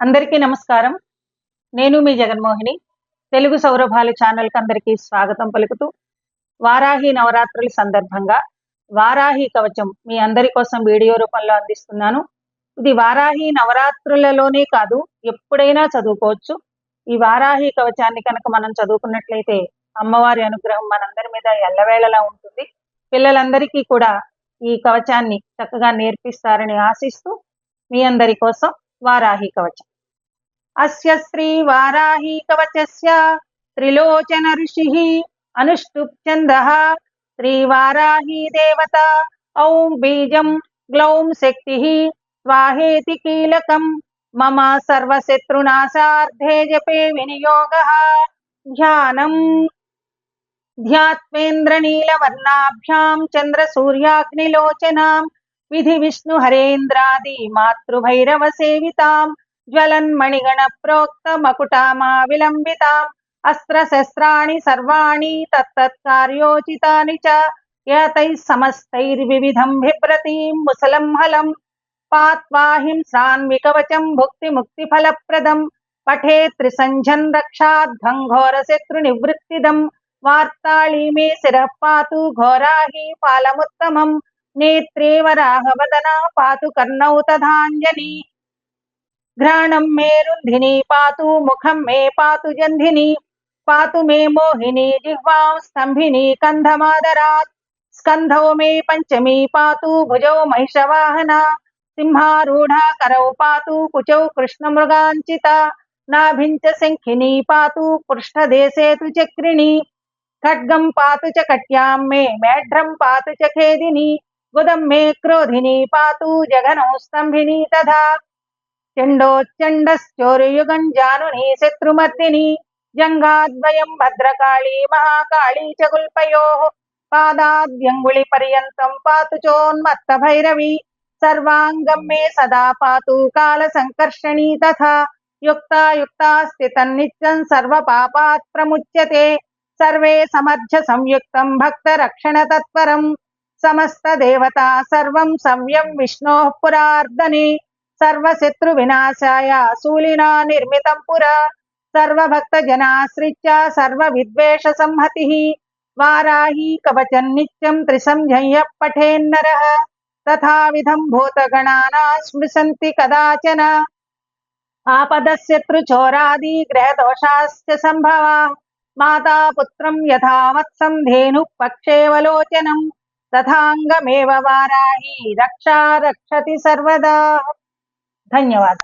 అందరికీ నమస్కారం. నేను మీ జగన్మోహిని. తెలుగు సౌరభాలు ఛానల్‌కి అందరికీ స్వాగతం పలుకుతూ, వారాహి నవరాత్రుల సందర్భంగా వారాహి కవచం మీ అందరి కోసం వీడియో రూపంలో అందిస్తున్నాను. ఇది వారాహి నవరాత్రులలోనే కాదు, ఎప్పుడైనా చదువుకోవచ్చు. ఈ వారాహి కవచాన్ని కనుక మనం చదువుకున్నట్లయితే అమ్మవారి అనుగ్రహం మనందరి మీద ఎల్లవేళలా ఉంటుంది. పిల్లలందరికీ కూడా ఈ కవచాన్ని చక్కగా నేర్పిస్తారని ఆశిస్తూ మీ అందరి కోసం వారాహి కవచం. అస్య శ్రీ వారాహి కవచస్య త్రిలోచన ఋషిః అనుష్టుప్ ఛందః శ్రీ వారాహి దేవత ఔం బీజం గ్లౌం శక్తిః స్వాహేతి కీలకం మమ సర్వశత్రునాశార్థే జపే వినియోగః ధ్యానం ధ్యాత్వేంద్రనీలవర్ణాభ్యాం చంద్రసూర్యాగ్నిలోచనాం విధి విష్ణు హరేంద్రాది మాతృభైరవ సేవితాం జ్వలన్మణిగణ ప్రోక్త మకుటామా విలంబితాం అస్త్రశస్త్రాణి సర్వాణి తత్తత్కార్యోచితాని చ యతైః సమస్తైర్వివిధం బిభ్రతీం ముసలం హలం పాత్వాహింసాన్వికవచం భుక్తిముక్తిఫలప్రదం పఠేత్ త్రిసంధ్యం రక్షాధ్వం ఘోరశత్రునివృత్తిదం వార్తాళి మే శిరః పాతు ఘోరాహి ఫాలముత్తమం నేత్రే వరాహవదనా పాతు కర్ణౌ తథాంజలి घ्राणं मे रुन्धिनी पातु मुखं मे पातु जन्धिनी पातु मे मोहिनी जिह्वां स्तंभिनी कंधमादरात् स्कंधौ मे पंचमी पातु भुजौ महिषवाहना सिंहारूढ़ा करौ पातु कुचौ कृष्णमृगांचिता नाभिं च शंखिनी पातु पृष्ठदेशे तु चक्रिणी खड्गं पातु च कट्यां मे मेढ्रं पातु च खेदिनी गुदं मे क्रोधिनी पातु जघनौ स्तंभिनी तथा चंडोच्चंडश्चोरयुगं जानुनी शत्रुमर्दिनी जंगाद्वयं भद्रकाली महाकाली च गुल्पयोः पादाद्यंगुलिपर्यन्तं पातु चोन्मत्तभैरवी सर्वांगं मे सदा पातु कालसंकर्षणी तथा युक्ता युक्ता स्थितन्नित्यं सर्वपापात् प्रमुच्यते सर्वे समर्थ संयुक्तं भक्तरक्षणतत्परं समस्तदेवता सर्वं संयं विष्णोः पुरार्दने सर्वशत्रु विनाशाय शूलिना निर्मितं पुरा सर्वभक्त जनाश्रित्य सर्वविद्वेष संहतिः वाराही कवचं नित्यं त्रिसंध्यं पठेन्नरः तथाविधं भूतगणाना स्मृशन्ति कदाचन आपदशत्रुचोरादि ग्रहदोषाश्च संभवा माता पुत्रं यथा वत्सं धेनुः पक्षेवलोचनं तथांगमेव वाराही रक्षा रक्षति सर्वदा। धन्यवाद।